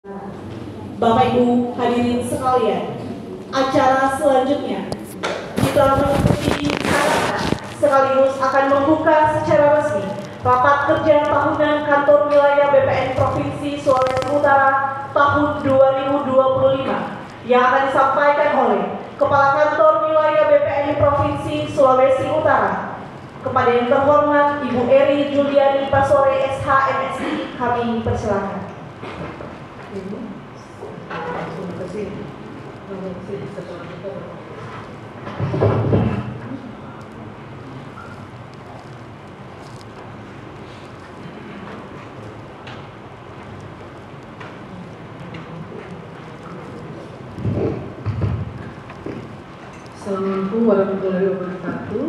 Bapak Ibu hadirin sekalian, acara selanjutnya kita mengikuti sekaligus akan membuka secara resmi rapat kerja tahunan kantor wilayah BPN Provinsi Sulawesi Utara tahun 2025 yang akan disampaikan oleh Kepala Kantor Wilayah BPN Provinsi Sulawesi Utara. Kepada yang terhormat Ibu Eri Juliani Pasore SH MSI, kami persilakan. Assalamualaikum warahmatullahi wabarakatuh.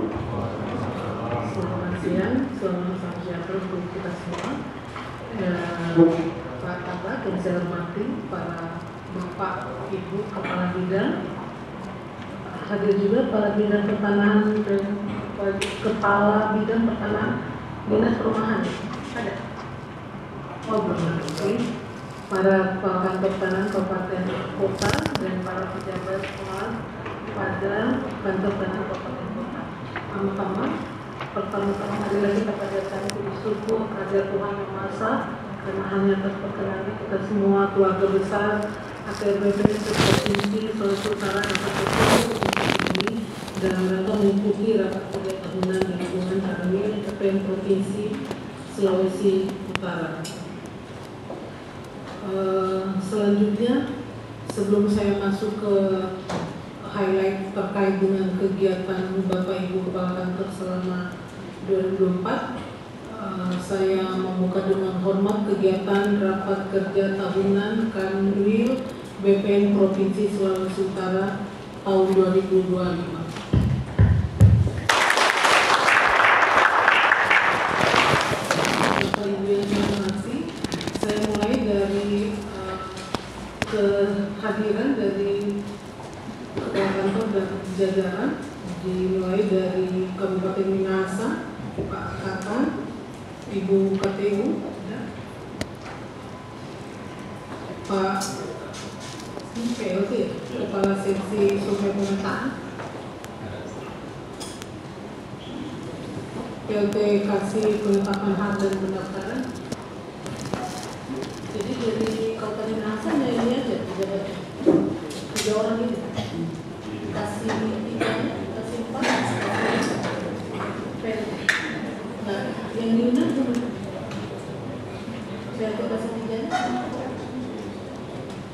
Selamat siang, selamat sejahtera untuk kita semua. Pak Kabak yang saya hormati, para Bapak, Ibu, Kepala Bidang, hadir juga para Bidang Pertanahan dan Kepala Bidang Pertanahan Dinas Perumahan. Ada? Oh belum. Oke. Para Kepala Kantor Pertanahan Kabupaten Kota dan para pejabat sekolah pada kantor pertanahan Kabupaten Kota. Pertama-tama marilah kita panjatkan puji syukur kepada Tuhan Yang Maha Esa karena hanya atas perkenannya kita semua keluarga besar AKBP Provinsi Sulawesi Utara dapat berkumpul ini dalam rangka mengikuti rapat kerja tahunan di lingkungan Kanwil BPN Provinsi Sulawesi Utara. Selanjutnya, sebelum saya masuk ke highlight terkait dengan kegiatan Bapak Ibu Kepala Kantor selama 2024, saya membuka dengan hormat kegiatan rapat kerja tahunan Kanwil BPN Provinsi Sulawesi Utara tahun 2025. Bapak Ibu yang saya hormati, saya mulai dari kehadiran dari Kepala Kantor dan jajaran, dimulai dari Kabupaten Minahasa, Pak Katan, Ibu KTU, Pak PLT, Kepala Seksi Survei Pemetaan, PLT Kasih Penetapan Hak dan Pendaftaran. Jadi dari Kabupaten Minahasa ini aja tiga orang ini. Kasih 3, kasih 4, nah, yang diundang saya kasih 3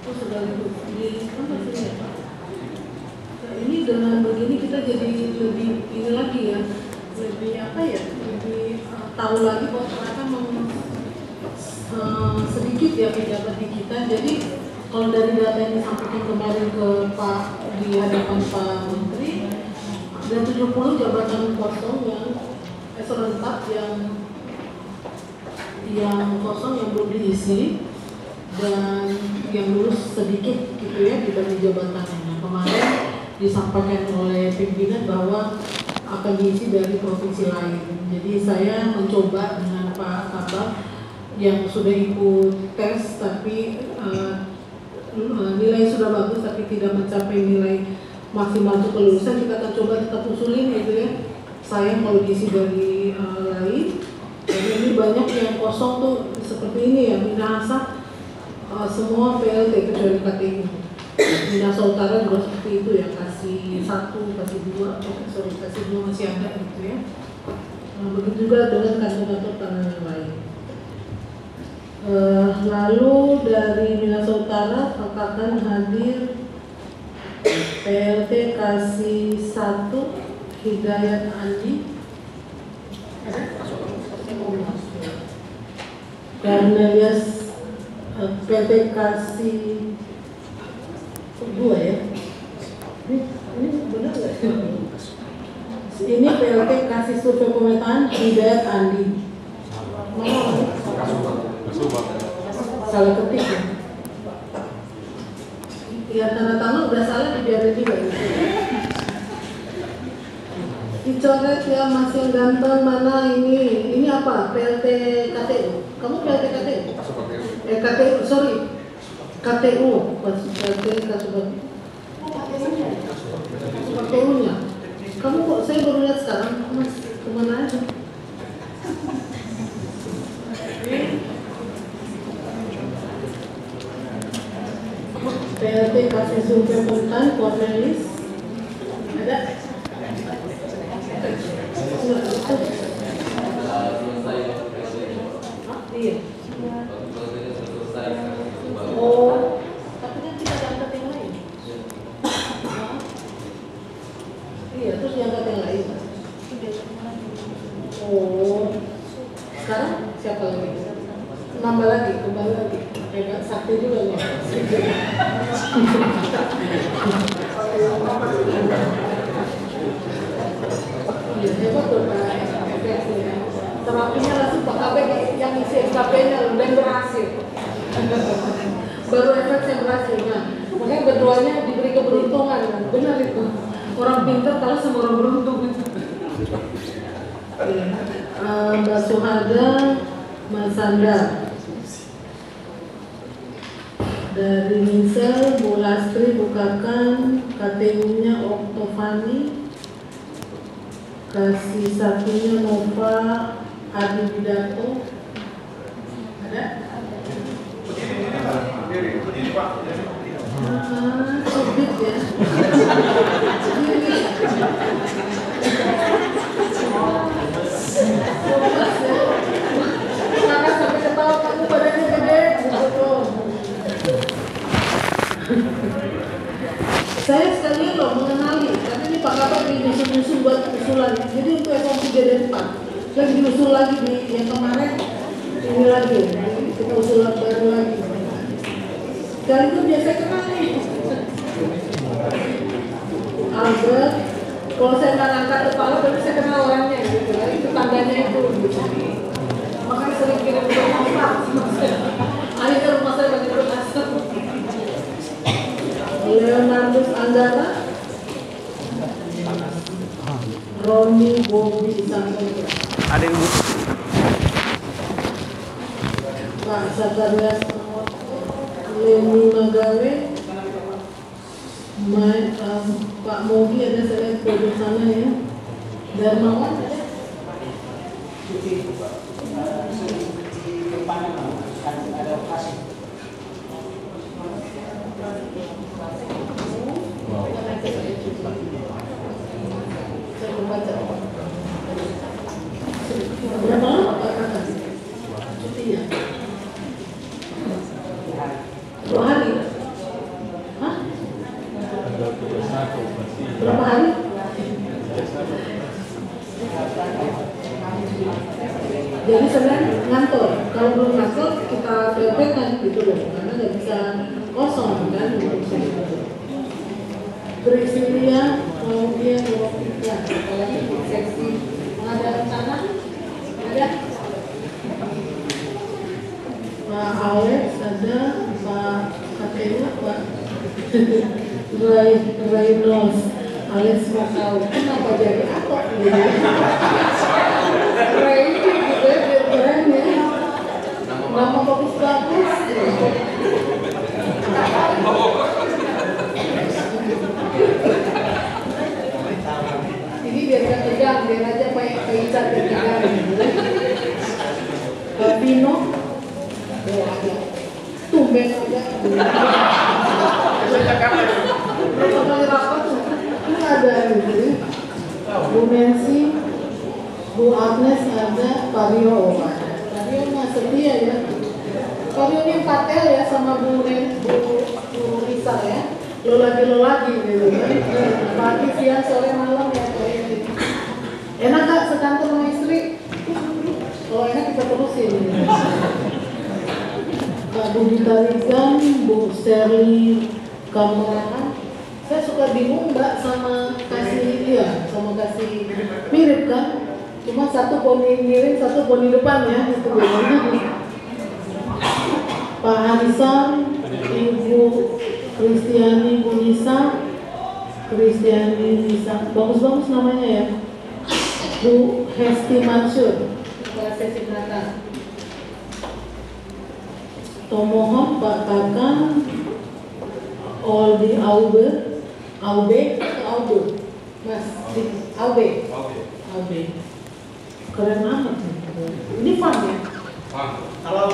oh sudah di masih ya Pak. Nah, ini dengan begini kita jadi lebih ini lagi ya, lebih apa ya, lebih tahu lagi bahwa ternyata sedikit ya pejabat di kita. Jadi kalau dari data yang disampaikan kemarin ke Pak di hadapan Pak Menteri, ada 70 jabatan kosong yang serentak yang kosong yang belum diisi dan yang lulus sedikit gitu ya dibanding jabatannya. Nah, kemarin disampaikan oleh pimpinan bahwa akan diisi dari provinsi lain. Jadi saya mencoba dengan Pak Kabak yang sudah ikut tes tapi nilai sudah bagus tapi tidak mencapai nilai maksimal untuk kelulusan, kita akan coba tetap usulin gitu ya. Sayang kalau diisi dari lain. Jadi ini banyak yang kosong tuh seperti ini ya, Minahasa semua PLT kecuali KTU. Minahasa Utara juga seperti itu ya, kasih 1, kasih 2, kasih 2 masih ada gitu ya. Begitu juga dengan kantor-kantor tanah yang lain. Lalu dari Minahasa Utara akan hadir PLT kasih 1 Hidayat Andi dan alias PLT kasih 2 ya. Ini benar nggak? Ini PLT kasih survei pemetaan Hidayat Andi. Salah ketik ya. Ya tanda tangan udah salah dibiarin juga gitu. Dicoret ya Mas yang ganteng mana ini apa PLT KTU? Kamu PLT KTU? KTU sorry KTU, KTU-nya. Kamu kok saya baru lihat sekarang, Mas, kemana aja? PLT kasih survei kontan, Cornelis, ada? Iya. Oh, tapi kan kita angkat yang lain. Iya, terus diangkat yang lain. Oh, sekarang siapa lagi? Nambah lagi, kembali lagi. Hebat, sakti juga nih. Iya, hebat tuh Pak efeknya. Terapinya langsung Pak KB yang isi SKP-nya dan berhasil. Baru efek yang berhasil. Nah, makanya berdoanya diberi keberuntungan. Benar itu. Orang pintar kalah sama orang beruntung. Mbak Suhada, Mas Sanda. Dari Minsel, Bu Lastri bukakan KTU-nya Oktovani, kasih satunya Nova Adi Widato. Ada? Subit ya. Karena sampai ketawa kamu badannya gede, gitu. Saya sekalian loh mengenali, karena ini Pak Kapan diusul-usul buat usulan. Jadi untuk eselon 3 dan 4 lagi diusul lagi di yang kemarin ini lagi, kita usulan baru lagi. Sekaligus biasa kenal nih. Albert, kalau saya nggak angkat kepala berarti saya kenal orangnya gitu. Itu tandanya itu. Gitu. Makanya sering kirim ke rumah. Akhirnya rumah saya banyak bekas. Leonardus Anggara, Roni Bobi Sampetra. Ada yang Pak Satarias Leni Magawe, Pak Mogi ada saya lihat di sana ya. Darmawan ada. Saya membaca. Berapa lama Pak Kakak? Cutinya? 2 hari? Hah? Berapa hari? Jadi Senin ngantor. Kalau belum ngantor kita telepon gitu loh, karena nggak bisa kosong kan. Berisinya mau dia mau kita, apalagi seksi pengadaan tanah ada. Pak Alex ada, Pak KTU, Pak Rainos, Alex mau tahu kenapa jadi apa gitu. Ray gitu ya, keren ya. Nama bagus-bagus. Ini biar gak tegang, biar aja kayak icat dan tegang. Vino, tumben aja. Berapa kali rapat tuh? Ini ada gitu ya. Bu Nancy, Bu Agnes ada, Pak Rio ada. Pak Rio mah setia ya. Pak Rio ini patel ya sama Bu Risa ya. Lo lagi gitu kan. Pagi, siang, sore, malam ya. Enak gak sekantor sama istri? Kalau enak kita terusin. Pak Budi Tarigan, Bu Sherly Kamarahan. Saya suka bingung Mbak sama kasih dia, sama kasih mirip kan? Cuma satu poni miring, satu poni depan ya. Itu bedanya. Pak Harisan, Ibu Kristiani Munisa, bagus-bagus namanya ya. Bu Hesti Mansur, Kepala Sesi Penata. Tomohon Pak Kakang, Aldi Aube, atau Aube, Mas, Aube. Keren banget nih. Ini fun ya? Halo.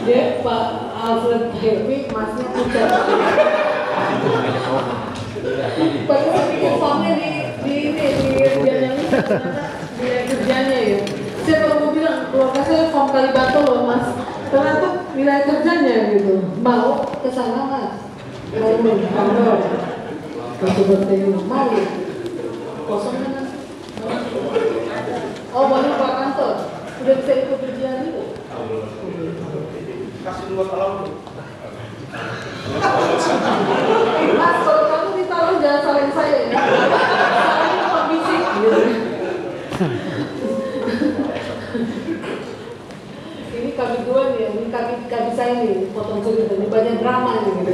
Dia Pak Alfred Helmi, masnya pucat. Padahal bikin formnya di kerjanya ya. Saya baru mau bilang, keluarga saya form Kalibata loh mas. Ternyata nilai kerjanya gitu. Mau ke sana mas? Mau. Kasih bertemu mau. Kosongnya mas. Oh banyak Pak kantor. Udah bisa ikut kerjaan itu. Kasih 2 tahun. Mas, kalau kamu ditaruh jangan salahin saya ya. Salahin kondisi gitu. Ini kami dua nih, ini kami saya nih, potong cerita, ini banyak drama nih gitu.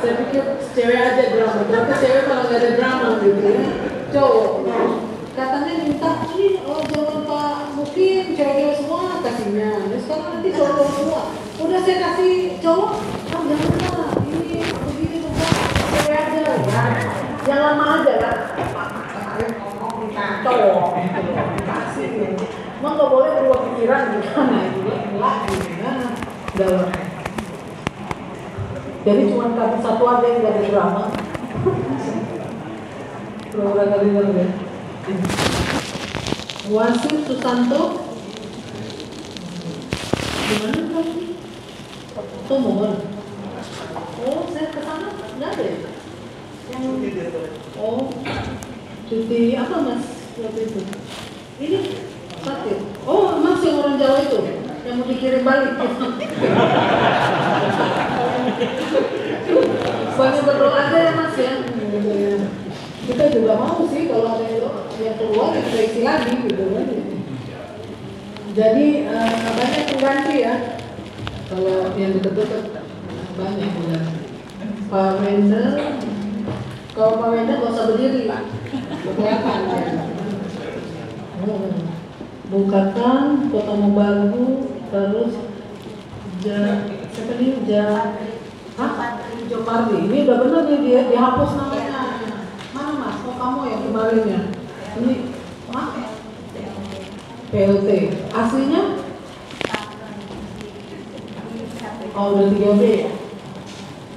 Saya pikir cewek aja drama, ternyata cewek kalau nggak ada drama gitu ya. Cowok, katanya minta ini, oh jangan Pak, mungkin cewek semua kasihnya. Nah, sekarang nanti cowok semua. Udah saya kasih cowok, oh jangan lah, ini begini bukan cewek aja ya. Yang lama aja lah. Cowok, kasih gitu. Emang nggak boleh berubah pikiran gitu, nah itu lagi, nah, dalam. Jadi cuma kami satu aja yang nggak ada drama. Berapa kali ya? Wasit Susanto, gimana kamu? Mohon. Oh, saya kesana nggak ada. Oh, cuti apa mas waktu itu? Ini sakit. Oh, mas yang orang Jawa itu yang mau dikirim balik. Banyak berdoa aja ya mas ya. Kita juga mau sih kalau ada yang keluar kita isi lagi gitu kan. Jadi banyak pengganti ya. Kalau yang deket-deket banyak ya. Pak Wender, kalau Pak Wender gak usah berdiri, kelihatan ya. Bung Kakang, Kota Mobagu, terus siapa nih? Jopardi. Ini udah bener nih dia dihapus namanya. Mana mas? Oh kamu yang kemarin ya? Ini PLT. Aslinya? Oh udah 3B ya?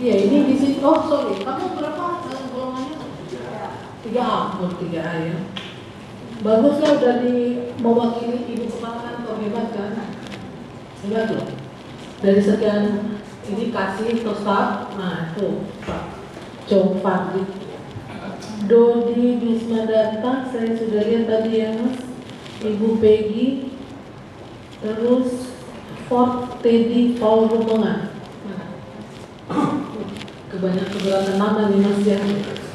Iya ini di sini. Oh sorry, kamu berapa golongannya? 3A, 3A ya. Bagus lah udah mewakili ibu kepala kantor, hebat kan? Hebat loh. Dari sekian ini kasih atau staff, nah itu Pak Copardi. Dodi Bisma datang, saya sudah lihat tadi ya mas. Ibu Peggy, terus Fort Teddy Paul Rombongan. Kebanyakan nama nih mas ya.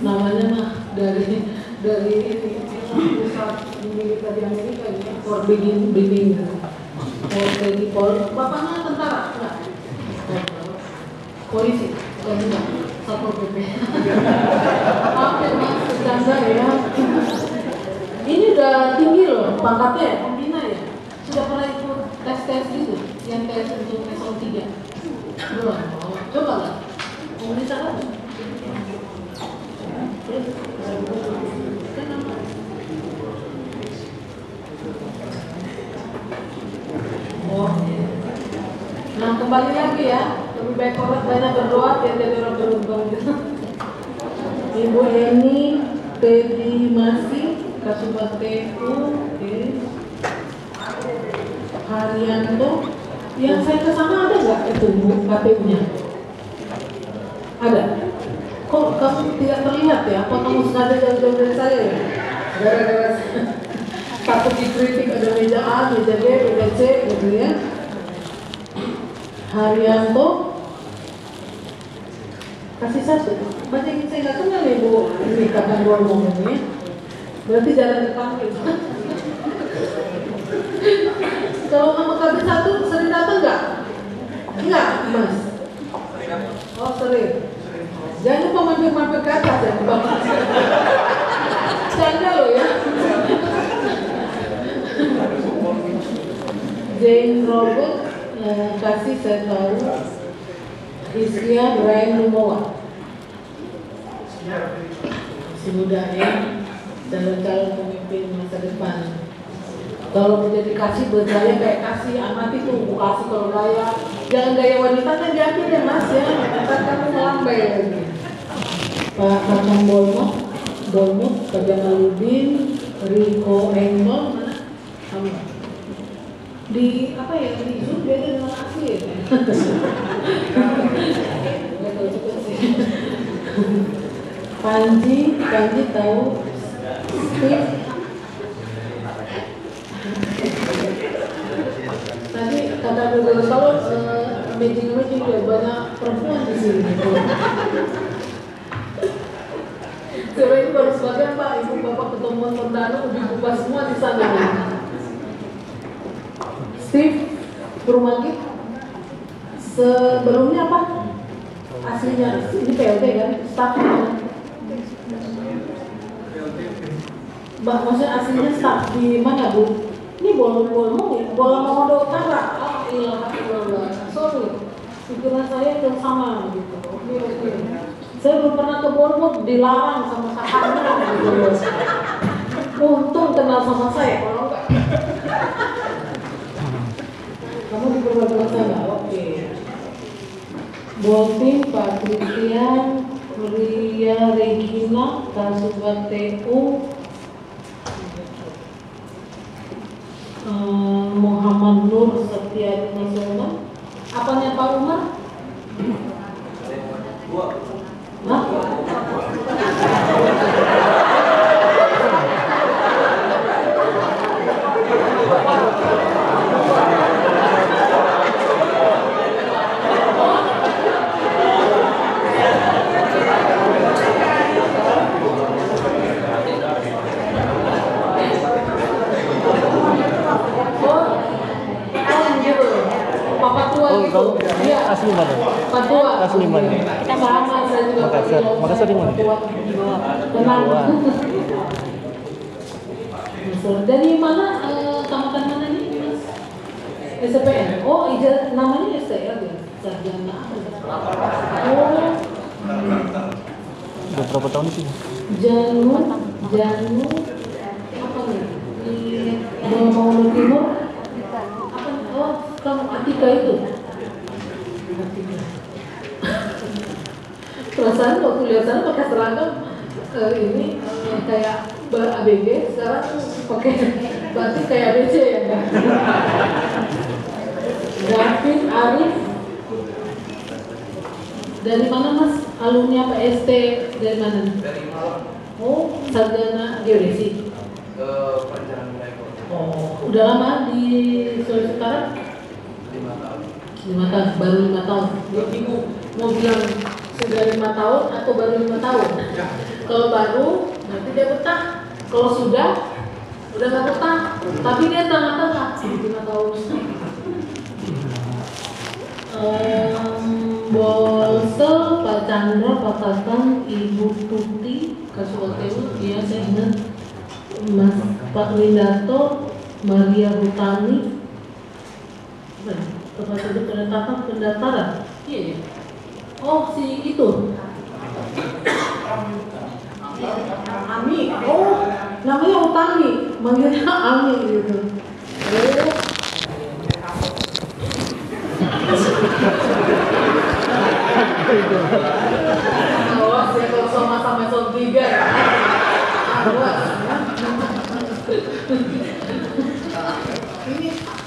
Namanya mah dari pusat militer di Amerika ya. Fort Benning. Fort Teddy Paul. Bapaknya tentara enggak? Polisi. Enggak. Satpol PP. Oke mas, bercanda ya. Ini udah tinggi loh pangkatnya, pembina ya. Sudah pernah ikut tes gitu, yang tes untuk S3. Belum. Coba lah. Mau bisa kan? Oh. Nah kembali lagi ya, lebih baik orang banyak berdoa jadi orang berubah. Ibu Eni Teddy Masih Kasubag TU, Haryanto. Yang saya kesana ada nggak itu Bu KTU-nya? Ada. Kok kamu tidak terlihat ya? Apa kamu sengaja jauh-jauh dari saya ya? Gara-gara takut dikritik ada meja A, meja B, meja C gitu ya. Haryanto kasih satu. Banyak yang saya nggak kenal ya Bu. Ini kakak dua ngomongnya. Berarti jarang dipanggil. Kalau nama KB1 sering datang nggak? Enggak, Mas. Oh sering. Jangan lupa mampir-mampir ke atas ya, Bang. Canda loh ya. Jane Robert kasih saya tahu Rizkia Brian Lumowa. Si muda ya, calon-calon pemimpin masa depan. Kalau menjadi kasih bergaya kayak kasih amati tuh, kasih kalau gaya, jangan gaya wanita kan diambil ya Mas ya, ntar kamu melambai lagi. Pak Kacang Bolmot, Pak Jamaludin, Rico Engel, mana? Kamu? Di apa ya, di Zoom dia ada dengan asli ya? Nggak tahu juga sih. Panji tahu Steve. Tadi kata Google kalau imaging dia banyak perempuan di sini. Cewek itu baru sebagian Pak, ibu bapak ketemuan Tondano udah buka semua di sana. Steve Brumagit sebelumnya apa? Aslinya ini PLT kan? Staffnya Mbak, maksudnya aslinya staff di mana Bu? Ini bola Modo Utara. Oh iya, sorry. Pikiran saya yang sama gitu. Oke. Saya belum pernah ke Bolmot, dilarang sama kakaknya gitu. Untung kenal sama saya, kalau enggak. Kamu di perbatasan sana? Oke. Bolting, Pak Christian, Ria Regina, Kasubat TU, Muhammad Nur Setia Nasional. Apanya Pak Umar? Hah? Asli mana? Patua. Asli mana? Sama saya juga. Makassar di mana? Tenang. Dari mana kecamatan mana nih? SPN. Oh, namanya STL ya. Sarjana. Oh. Udah berapa tahun di sini? Janu apa nih? Di Maulud Timur. Apa? Oh, kamu Atika itu. Perasaan waktu lihat sana pakai seragam ini kayak ABG, sekarang pakai batik kayak ABC ya. David Arif dari mana Mas? Alumni apa ST dari mana? Oh, sarjana geodesi. Oh, udah lama di Sulawesi Utara? 5 tahun, baru 5 tahun. Dia bingung mau bilang sudah 5 tahun atau baru 5 tahun. Kalau baru, nanti dia betah. Kalau sudah nggak betah. Tapi dia tengah-tengah 5 tahun. Bolsel, Pak Chandra, Pak Tatang, Ibu Tuti, Kasuatelu, dia saya ingat Mas Pak Lindato, Maria Hutani, tempat itu pendaftaran. Iya ya. Oh si itu. Ami. Oh namanya Utami, manggilnya Ami gitu. Awas ya kalau sama-sama episode 3 ya. Awas ya.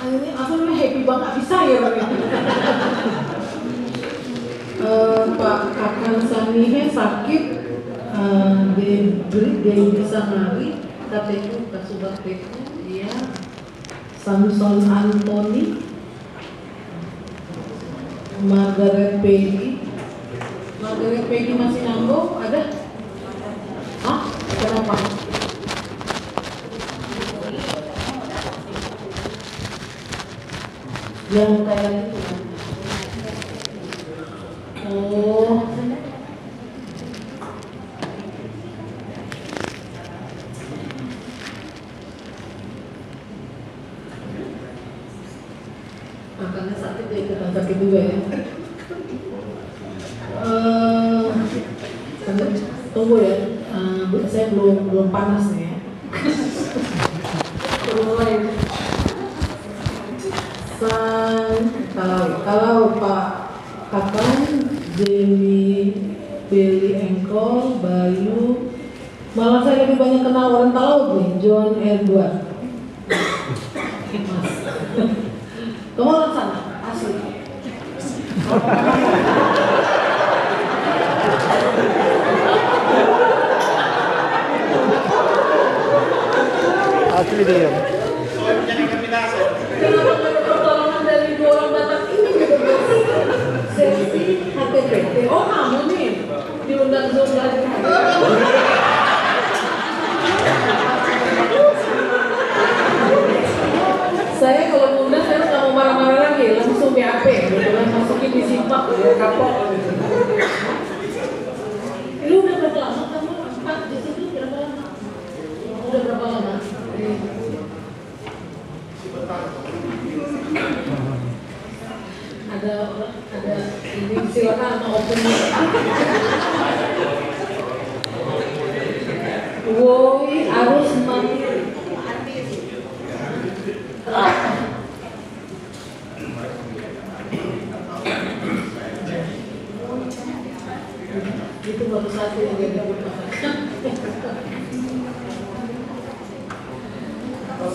Ini aku ini happy banget bisa ya ini. Pak Akan Samihe sakit, dia bisa lari, KTU Kasubat TU, dia Samson Anthony, Margaret Peggy masih nyambung ada? Hah? Kenapa? Yang kayak gitu kan. Oh. Makannya sakit ya, ikutan sakit juga ya. Tunggu ya, saya belum panas nih ya. Kalau Pak Kakang, Jenny, Billy Engkol, Bayu, malah saya lebih banyak kenal orang Talaut nih, John Edward. Mas, kamu orang sana, asli. Asli dia. Kenapa ada pertolongan dari dua orang Batak ini gitu guys? Sesi HTPT. Oh kamu nih diundang Zoom lagi. Saya kalau ngundang saya nggak mau marah-marah lagi, langsung BAP gitu kan, masukin di simpak ya, kapok gitu. Lu udah berapa lama kamu empat di situ, berapa lama? Udah berapa lama? Ada ini silakan sama open. Woi harus mandiri. Itu baru satu yang dia dapat.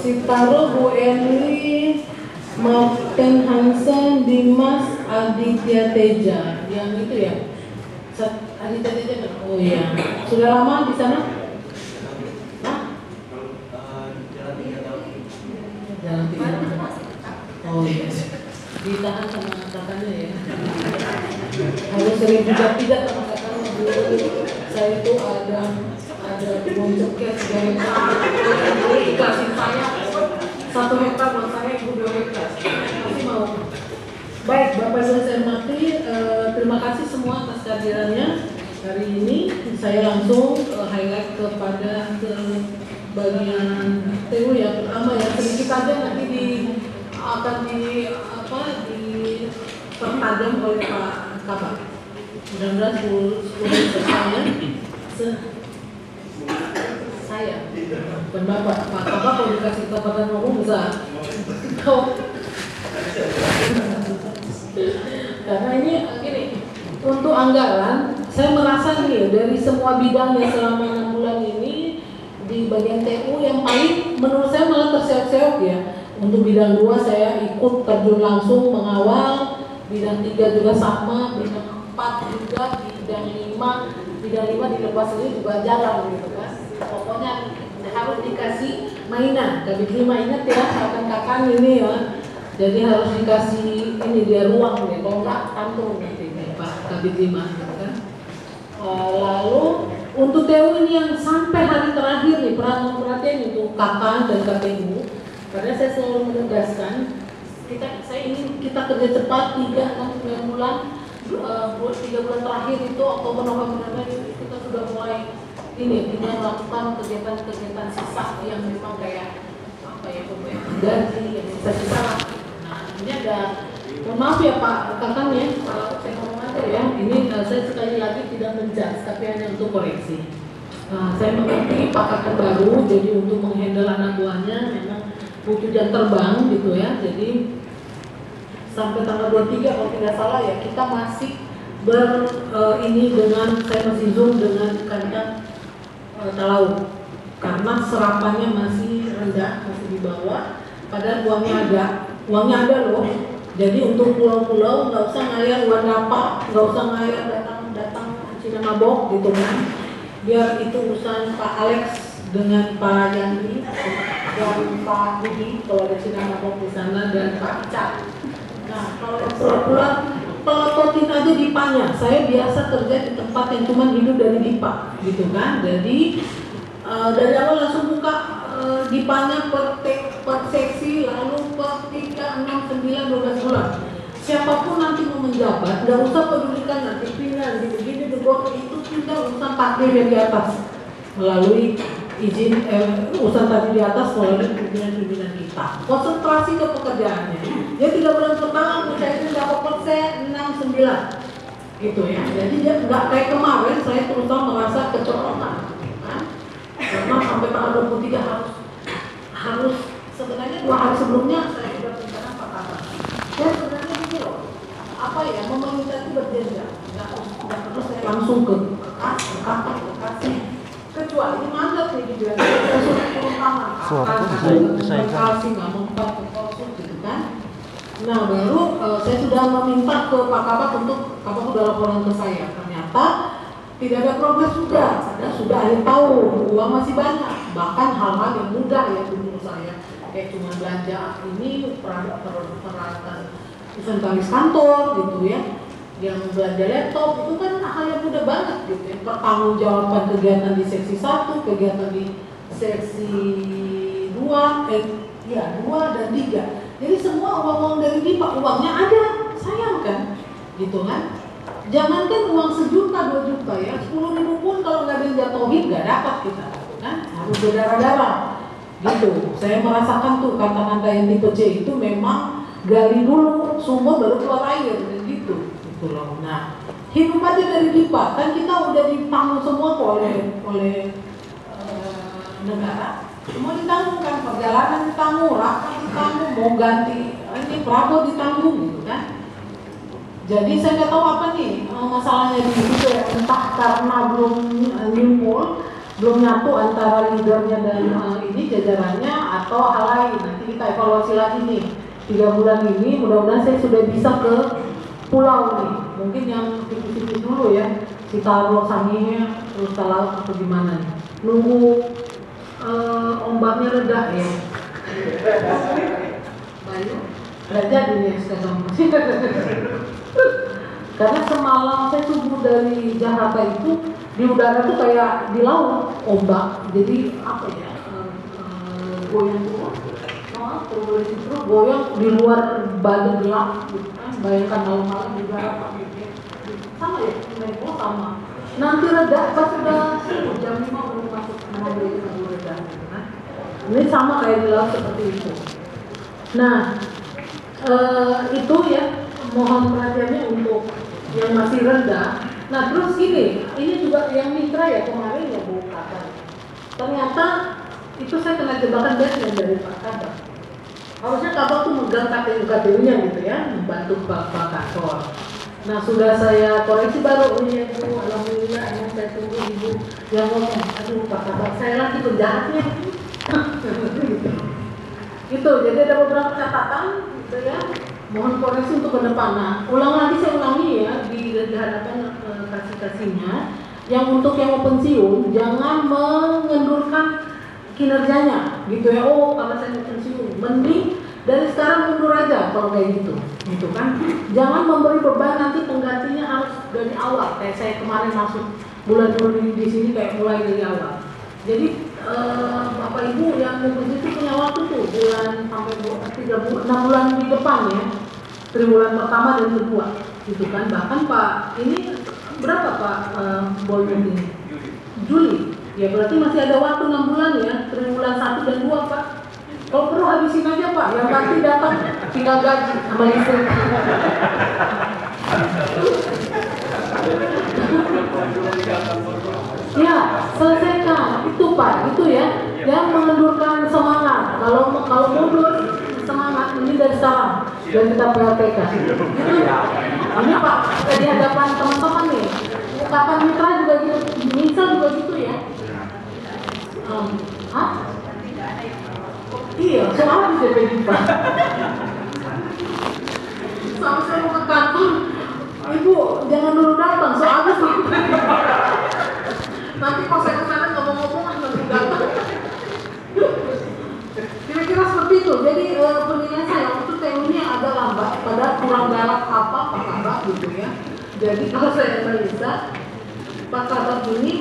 Sitaro, Bu Enli, Martin Hansen, Dimas, Aditya Teja, yang itu ya. Aditya Teja kan? Oh iya. Sudah lama di sana? Hah? Jalan 3 tahun. Oh iya. Ditahan sama kakaknya ya. Harus sering tidak sama kakaknya dulu. Saya itu ada kebun cekes dari dikasih saya 1 hektar buat saya, ibu 2 hektar. Pasti mau. Baik, Bapak Ibu saya hormati, terima kasih semua atas kehadirannya hari ini. Saya langsung highlight kepada bagian TU yang pertama ya, sedikit aja nanti akan dipertajam oleh Pak Kabak. Mudah-mudahan 10 saya bukan Bapak, Pak Kabak kalau dikasih kesempatan ngomong bisa. Karena ini gini, untuk anggaran, saya merasa nih dari semua bidangnya selama 6 bulan ini di bagian TU yang paling menurut saya malah terseok-seok ya. Untuk bidang 2 saya ikut terjun langsung mengawal, bidang 3 juga sama, bidang 4 juga, bidang 5 dilepas ini juga jalan gitu kan. Pokoknya harus dikasih mainan. Kabit 5 ingat ya, kakak ini ya. Jadi harus dikasih ini dia ruang nih, kalau nggak kantung nanti Pak Kabit 5 gitu kan. Lalu untuk TU ini yang sampai hari terakhir nih perhatian untuk kakak dan KPU, karena saya selalu menegaskan kita kerja cepat 3 bulan 3 bulan terakhir itu Oktober November kita sudah mulai kita melakukan kegiatan sisa yang memang kayak apa ya gaji yang sisa-sisa lah. Nah ini ada, mohon maaf ya Pak Kakang ya, kalau saya ngomong aja ya, ini saya sekali lagi tidak menjudge tapi hanya untuk koreksi. Saya mengerti Pak Kakang baru, jadi untuk menghandle anak buahnya memang butuh jam terbang gitu ya. Jadi sampai tanggal 23 kalau tidak salah ya kita masih saya masih zoom dengan Kantor Talaut karena serapannya masih rendah, masih di bawah. Padahal uangnya ada loh. Jadi untuk pulau-pulau nggak usah ngayar luar napa, nggak usah ngayar datang Cina mabok gitu kan. Biar itu urusan Pak Alex dengan Pak Yandi dan Pak Budi kalau ada Cina mabok di sana dan Pak Ica. Nah kalau yang pulau-pulau pelototin aja dipanya. Saya biasa kerja di tempat yang cuma hidup dari dipa gitu kan. Jadi dari awal langsung buka dipanya per seksi, lalu per 3, 6, 9, 12 bulan. Siapapun nanti mau menjabat, nggak usah pedulikan nanti pindah, begini, itu pindah urusan takdir yang di atas melalui izin urusan tadi di atas melalui pimpinan-pimpinan kita. Konsentrasi ke pekerjaannya. Dia 3 bulan pertama saya itu berapa persen, 6, 9 gitu ya. Jadi dia nggak kayak kemarin saya terutama merasa kecolongan, kan? Karena sampai tanggal 23 harus sebenarnya 2 hari sebelumnya saya sudah rencana Pak Kabar. Dan sebenarnya gini loh, apa ya, pemerintah itu berjenjang, nggak perlu saya langsung ke kantor lokasi. Kecuali mandat nih gitu ya, saya sudah turun tangan, kasih nggak membuat konsul gitu kan. Nah baru saya sudah meminta ke Pak Kabak untuk Kabak sudah laporan ke saya. Ternyata tidak ada progres juga, sudah akhir tahun, uang masih banyak. Bahkan hal-hal yang mudah ya menurut saya, kayak cuma belanja ini peralatan inventaris kantor gitu ya, yang belanja laptop itu kan hal yang mudah banget gitu ya. Pertanggungjawaban kegiatan di seksi 1, kegiatan di seksi 2, 2 dan 3. Jadi semua uang-uang dari DIPA, uangnya ada, sayang kan, gitu kan. Jangankan uang 1 juta, 2 juta ya, 10.000 pun kalau nggak dijatuhin nggak dapat kita, kan, harus berdarah-darah, gitu. Saya merasakan tuh kata-kata yang tipe C itu memang gali dulu sumur baru keluar air, gitu loh. Nah, hidup aja dari DIPA, kan kita udah ditanggung semua oleh negara. Semua ditanggung kan, perjalanan ditanggung, rakyat ditanggung, mau ganti ini Prabowo ditanggung gitu kan. Jadi saya nggak tahu apa nih masalahnya di situ ya, entah karena belum nyimpul, belum nyatu antara leadernya dan ini jajarannya atau hal lain. Nanti kita evaluasi lagi nih 3 bulan ini, mudah-mudahan saya sudah bisa ke pulau nih. Mungkin yang tipis-tipis dulu ya, Sitaro, Sangihe, terus ke laut atau gimana nih. Nunggu ombaknya reda ya. Bayu, nggak jadi nih sekarang. Karena semalam saya subuh dari Jakarta itu di udara tuh kayak di laut ombak. Jadi apa ya? Goyang terus goyang di luar badai gelap. Gitu kan. Bayangkan malam-malam di udara sama ya, sama. Nanti reda pas sudah jam 5 baru masuk mobil reda gitu kan. Ini sama kayak di laut seperti itu. Nah, itu ya mohon perhatiannya untuk yang masih rendah. Nah terus gini, ini juga yang mitra ya kemarin ya Bu Kata. Ternyata itu saya kena jebakan dari Pak Kata. Harusnya Kabak tuh megang KTU-nya gitu ya, membantu Pak Kantor. Nah sudah saya koreksi baru ini ya Bu, alhamdulillah yang saya tunggu Ibu yang ngomong, aduh Pak Kabak saya lagi penjahatnya. Itu jadi ada beberapa catatan gitu ya. Mohon koreksi untuk ke depan. Nah, saya ulangi ya di hadapan kasih-kasihnya. Yang untuk yang mau pensiun jangan mengendurkan kinerjanya gitu ya. Oh, karena saya mau pensiun, mending dari sekarang mundur aja kalau kayak gitu kan. Jangan memberi beban nanti penggantinya harus dari awal. Kayak saya kemarin masuk bulan Juli di sini kayak mulai dari awal. Jadi Bapak Ibu yang mau pensiun punya waktu tuh bulan sampai 6 bulan di depan ya. Triwulan pertama dan kedua gitu kan. Bahkan Pak ini berapa Pak Boy ini? Juli. Ya berarti masih ada waktu 6 bulan ya, triwulan 1 dan 2 Pak. Kalau perlu habisin aja Pak, yang pasti datang tinggal gaji sama istri. Ya, selesaikan itu Pak, itu ya, yang mengendurkan semangat. Kalau mundur semangat ini dari sekarang dan kita PLTK. Ini Pak, di hadapan teman-teman nih, kapan mitra juga gitu, misal juga gitu ya. Iya, soalnya di DPD Pak. Sama saya mau ke kantor, Ibu jangan dulu datang, soalnya nanti kalau saya kesana ngomong-ngomong nanti datang. Kira-kira seperti itu. Jadi penilaian saya waktu teorinya agak lambat, padahal kurang galak apa Pak Kabak gitu ya. Jadi kalau saya analisa Pak Kabak ini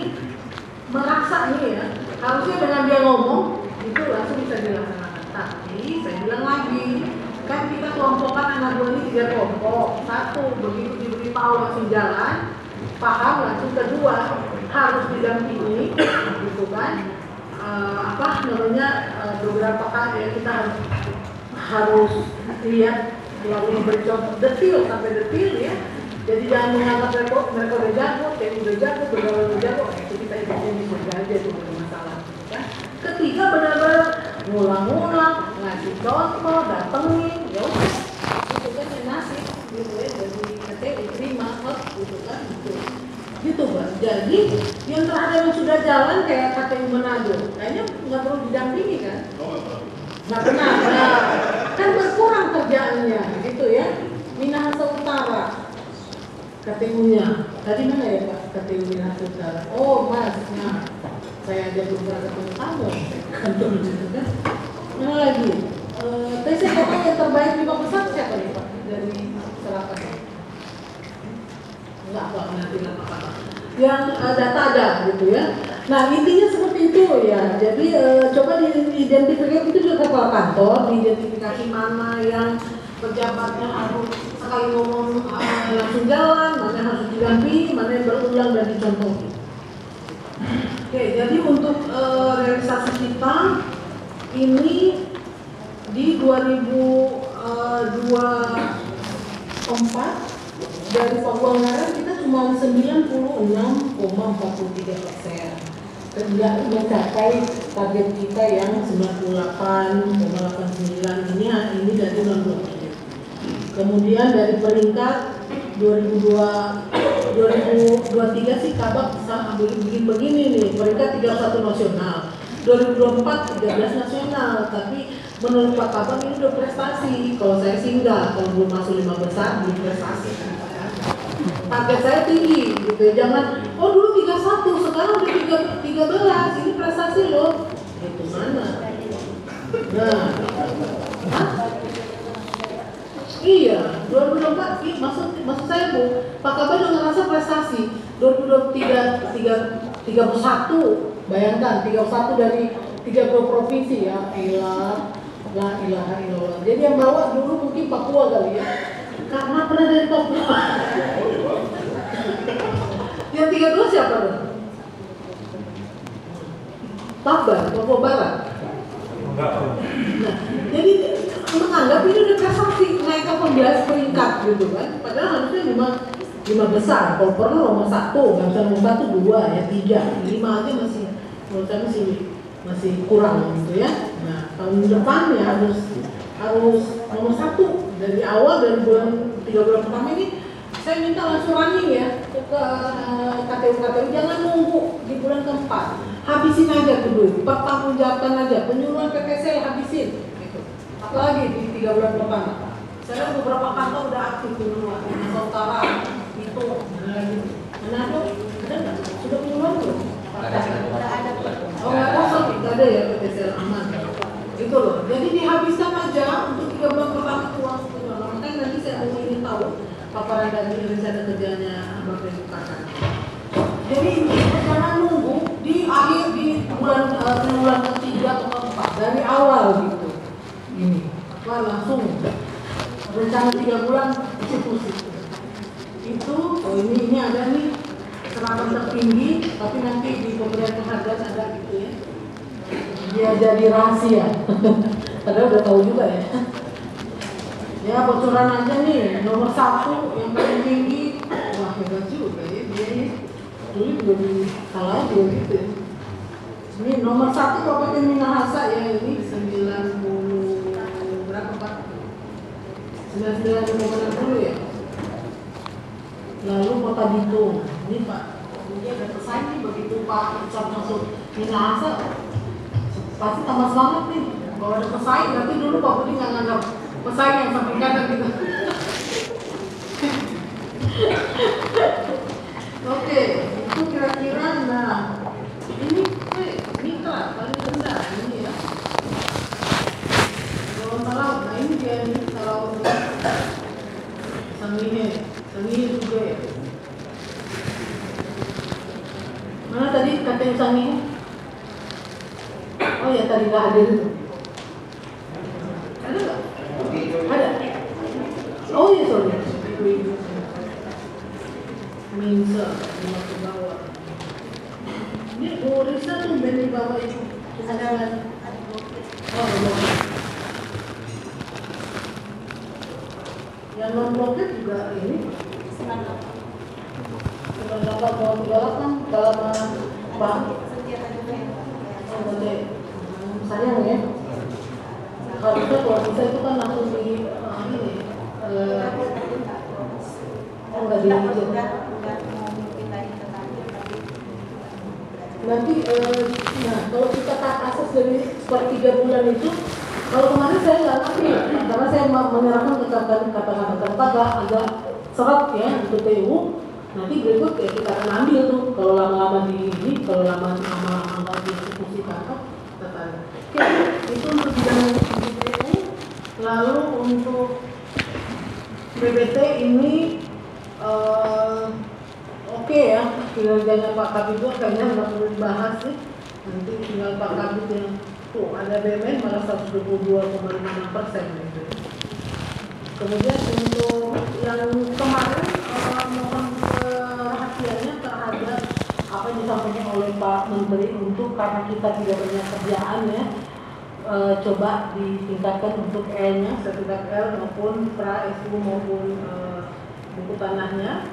merasa ini ya, harusnya dengan dia ngomong itu langsung bisa dilaksanakan. Tapi saya 3 kelompok. Satu, begitu diberitahu langsung jalan, paham langsung. Kedua, harus didampingi, gitu kan? Beberapa kali ya kita harus lihat lalu bercontoh detil sampai detil ya. Jadi jangan menganggap mereka udah jago, kayak udah jago, bergaul udah jago, itu kita ikutin di surga aja itu bukan masalah. Kan? Ketiga benar-benar ngulang-ngulang, ngasih contoh, datengin, ya udah, itu kan yang nasib, gitu ya, jadi nanti diterima, gitu kan, gitu Bang. Jadi yang terakhir yang sudah jalan kayak KTU Manado, kayaknya nggak perlu didampingi kan? Nggak benar, kan berkurang kerjaannya, gitu ya. Minahasa Utara. KTU-nya, tadi mana ya Pak KTU Minahasa Utara? Oh Mas, nah, saya aja belum pernah ketemu kamu, kantor gitu kan? Mana lagi? Tadi saya kata yang terbaik 5 besar siapa nih Pak dari masyarakat? Enggak Pak, nanti apa kata? Yang data ada gitu ya. Nah intinya seperti itu ya. Jadi coba diidentifikasi itu juga kepala kantor, diidentifikasi mana yang pejabatnya harus sekali ngomong langsung jalan, mana harus didampingi, mana yang berulang dan dicontohi. Oke, jadi untuk realisasi kita ini di 2024 dari Papua Barat kita cuma 96,43%. Tidak mencapai target kita yang 98,89 ini dari 63. Kemudian dari peringkat 2023 sih Kabak bisa ambil begini nih, peringkat 31 nasional, 2024 13 nasional, tapi menurut Pak Kabak ini udah prestasi. Kalau saya sih enggak, kalau belum masuk 5 besar belum prestasi. Target saya tinggi gitu ya, jangan oh dulu 31 sekarang udah 13, ini prestasi loh. Itu mana? Nah, iya, 2024 maksud saya Bu, Pak Kabak udah ngerasa prestasi. 2023 31, bayangkan 31 dari 30 provinsi ya, la ilaha illallah. Jadi yang bawa dulu mungkin Papua kali ya, karena pernah dari Papua. Yang 32 siapa dong? Papua Barat. Nah, jadi menganggap ini udah prestasi naik ke 11 peringkat gitu kan, padahal harusnya 5 besar. Kalau perlu nomor 1, nggak bisa nomor 1, 2 ya 3, 5 aja masih menurut saya masih kurang gitu ya. Nah tahun depan ya harus nomor 1 dari awal, dari 3 bulan pertama ini saya minta langsung running ya ke KTU, jangan nunggu di bulan keempat, habisin aja dulu, pertanggungjawabkan aja, penyuluhan PTC habisin gitu. Apalagi di 3 bulan pertama saya beberapa kantor udah aktif penyuluhan, Minahasa Utara itu Manado ada nggak? Sudah penyuluhan belum? Oh nggak kosong, nggak ada ya PTC aman gitu loh. Jadi dihabiskan aja untuk 3 bulan pertama uang penyuluhan. Makanya nanti saya ingin tahu paparan dari rencana kerjanya Bapak Ibu Kakak. Jadi jangan nunggu di akhir di bulan ketiga atau keempat, dari awal gitu. Ini, langsung rencana 3 bulan eksekusi. Itu, oh ini ada nih seragam tertinggi, tapi nanti di pemberian penghargaan ada gitu ya. Dia jadi rahasia. Padahal udah tahu juga ya. Ya bocoran aja nih, nomor 1 yang paling tinggi, wah hebat juga ya dia ini. Dulu juga salah juga gitu ya. Ini nomor 1 Kabupaten Minahasa ya, ini 90 berapa Pak? 99,60 ya. Lalu Kota Bitung, ini Pak, ini ada pesaing nih begitu Pak Ucap masuk Minahasa, pasti tambah semangat nih. Kalau ada pesaing, nanti dulu Pak Budi nggak nganggap pesaing yang samping kanan gitu. Oke, itu kira-kira. Nah ini mitra paling rendah ini ya. Kalau nah ini dia ini kalau Sangihe juga ya. Mana tadi KTU Sangihe? Oh ya tadi nggak hadir itu. Ada nggak? Ada. Oh iya, sorry. Minsa, di bawah. Ini Bu Risa tuh di bawah itu. Ada Oh, blokir. Yang non blokir juga ini. 98 dalam bank. Oh, boleh. Sayang ya. Harusnya kalau bisa itu kan langsung di ini. Enggak diizin. Nanti, nah kalau kita asas dari sepertiga bulan itu, kalau kemarin saya nggak ngerti, karena saya menyerahkan ke kata-kata tempat agak serat ya untuk TU. Nanti berikut ya kita akan ambil tuh, kalau lama-lama di ini, kalau lama-lama dieksekusikan katanya. Oke, itu untuk bidang TU. Lalu untuk BBT ini oke ya, kinerjanya Pak Kabid kayaknya nggak perlu dibahas sih. Nanti tinggal Pak Kabid yang tuh ada BMN malah 122,5% gitu. Kemudian untuk yang kemarin mohon perhatiannya terhadap apa yang disampaikan oleh Pak Menteri untuk karena kita tidak banyak kerjaan ya, coba ditingkatkan untuk L-nya, sertifikat L maupun pra SU maupun buku tanahnya.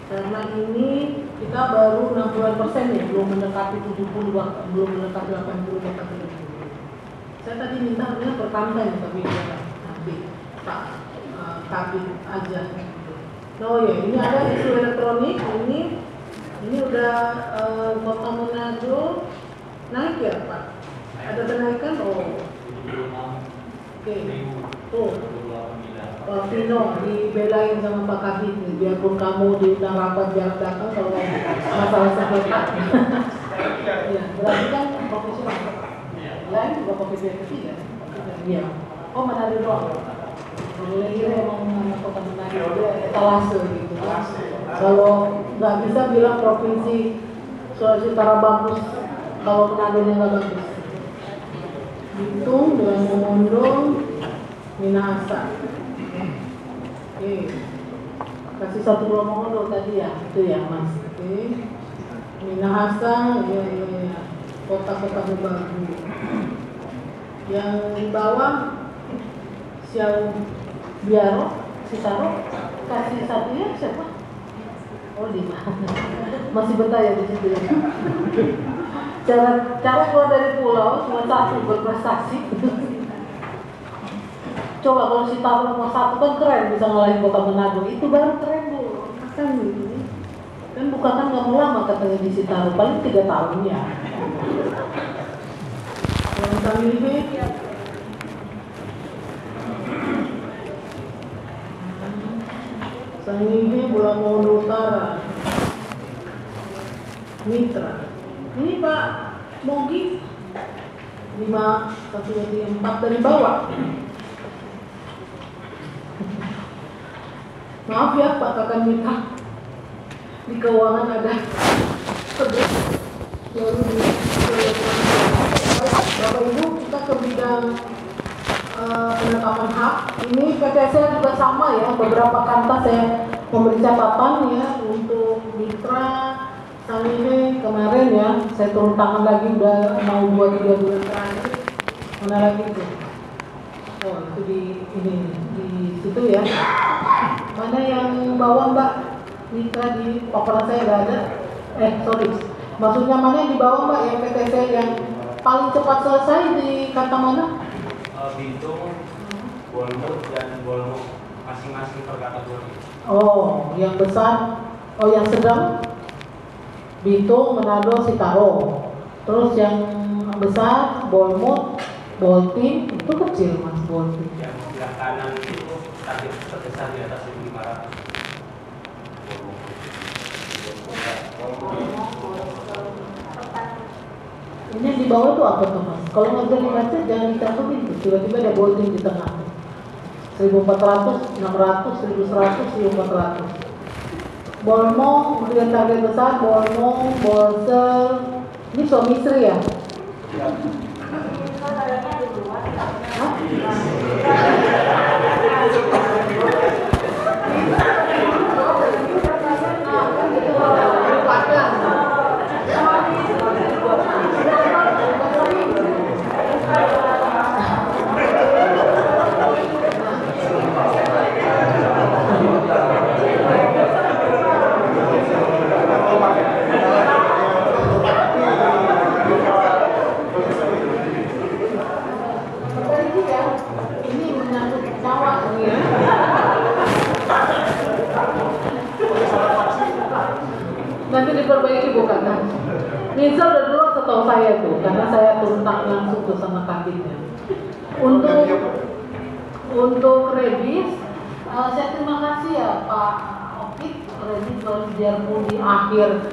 Karena ini kita baru 60% ya, belum mendekati 70, belum mendekati 80 kata Saya tadi minta pertambahan tapi nanti Pak Kabit aja. Oh ya, ini ada isu elektronik. Ini udah Kota Manado naik ya Pak? Ada kenaikan? Oh. Oke. Tuh. Pak Vino dibelain sama Pak Kabit nih, biarpun kamu diundang rapat jarak datang kalau masalah sengketa. Ya, berarti kan profesional. Lain juga profesional ketiga. Iya. Oh, Manado doang. Boleh kira emang Kota Manado dia etalase gitu. Kalau nggak bisa bilang provinsi Sulawesi Utara bagus, kalau Manado-nya nggak bagus. Bitung dengan Mengondong, Minahasa. Oke, kasih satu gelombang dulu tadi ya, itu ya Mas. Oke, Minahasa, ya, kota-kota baru. Yang di bawah, Siau Biaro, Sitaro, kasih satunya siapa? Oh, 5. Masih betah ya di situ. Cara keluar dari pulau cuma satu berprestasi. Coba kalau si Taruh nomor 1 kan keren, bisa ngalahin Kota Manado, itu baru keren Bu. Kan ini kan bukan kan nggak mau lama katanya di Sitaru, paling 3 tahun ya. Yang kami ini Sangihe Bulamondo Utara, Mitra. Ini Pak Mogi 5, 1, 2, 3, 4 dari bawah. Maaf ya Pak Kakak Mitra, di keuangan ada sebut baru di Bapak Ibu kita ke bidang penetapan hak. Ini PTSL juga sama ya, beberapa kanta saya memberi catatan ya untuk Mitra Sangihe kemarin ya, saya turun tangan lagi udah mau 2-3 bulan terakhir. Mana lagi itu? Oh itu di situ ya. Mana yang bawah Mbak? Mitra di paparan saya nggak ada. Sorry. Maksudnya mana yang di bawah Mbak? Yang PTC yang paling cepat selesai di kata mana? Bitung, Bolmut dan Bolmut masing-masing per kategori. Oh, yang besar. Oh, yang sedang Bitung, Manado, Sitaro. Terus yang besar Bolmut, Boltim itu kecil Mas Boltim. Yang sebelah kanan itu target terbesar di atas 1.500. Ini di bawah itu apa tuh Mas? Kalau nggak bisa dibaca jangan dicakutin tuh. Tiba-tiba ada Boltim di tengah. 1.400, 600, 1.100, 1.400. Bolmong, kemudian target besar Bolmong, Bolsel. Ini suami istri ya? Hah? itu karena Nisa udah dulu setahu saya tuh, karena saya turun tangan langsung tuh sama kantinnya. Untuk rebis, saya terima kasih ya Pak Okit, rebis biarpun di akhir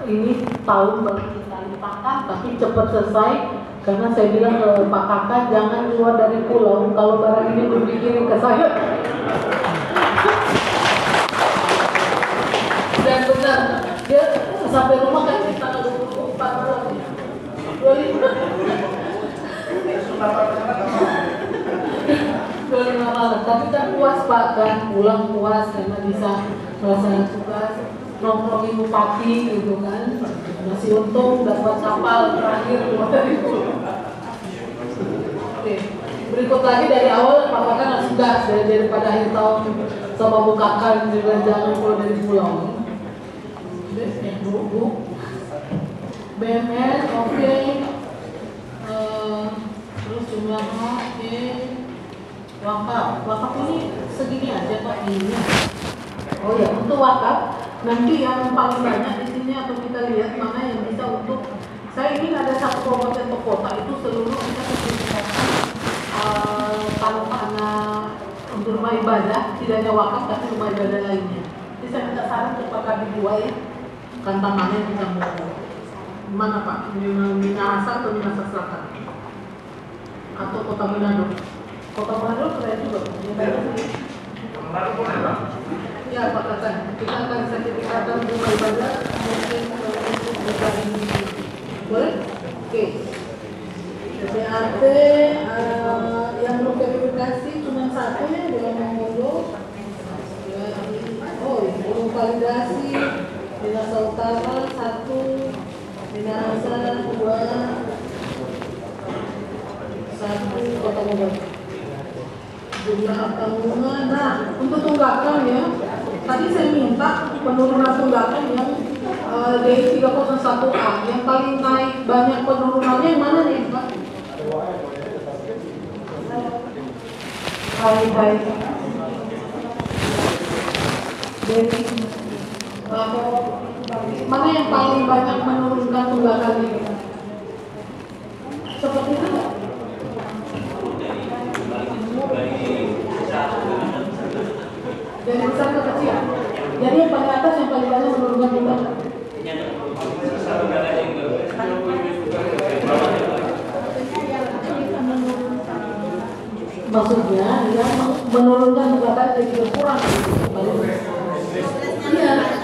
ini tahun baru kita limpahkan, tapi cepat selesai. Karena saya bilang ke Pak Kakak jangan keluar dari pulau kalau barang ini belum dikirim ke saya. Dan benar, dia sampai rumah kan di tanggal 24 malam. 25 malam, tapi kan puas Pak, kan pulang puas karena bisa melaksanakan tugas, nongkrongin bupati gitu kan, masih untung dapat kapal terakhir 2000. Oke, berikut lagi dari awal Pak Kakak langsung gas daripada akhir tahun sama bukakan juga jangan keluar dari pulau. Yang buruk, BMN oke. Terus jumlahnya wakaf ini segini aja Pak ini. Oh ya, untuk wakaf nanti yang paling banyak di sini atau kita lihat mana yang bisa untuk saya ingin ada satu kabupaten atau kota itu seluruh kita sertifikasi kalau karena untuk rumah ibadah tidak hanya wakaf tapi rumah ibadah lainnya. Jadi saya minta saran kepada dua ya kantangannya kita mau mana Pak? Minahasa atau Minahasa Selatan? Atau Kota Manado? Kota Manado keren juga. Ya Pak Kakak, kita akan sertifikatkan rumah ibadah mungkin untuk ini. Boleh? Oke. BAT yang belum verifikasi cuma satu ya, belum mengurus. Oh, belum validasi. Minahasa Utara 1, Minahasa 2, 1 Kota Bogor. Jumlah tanggungan. Nah, untuk tunggakan ya, tadi saya minta penurunan tunggakan yang D301A yang paling naik banyak penurunannya yang mana nih Pak? Baik. Dari mana yang paling banyak menurunkan tunggakan ini? Seperti itu nggak? Dari besar ke kecil. Jadi yang paling atas yang paling banyak menurunkan tunggakan. Maksudnya yang menurunkan tunggakan jadi kurang. Iya.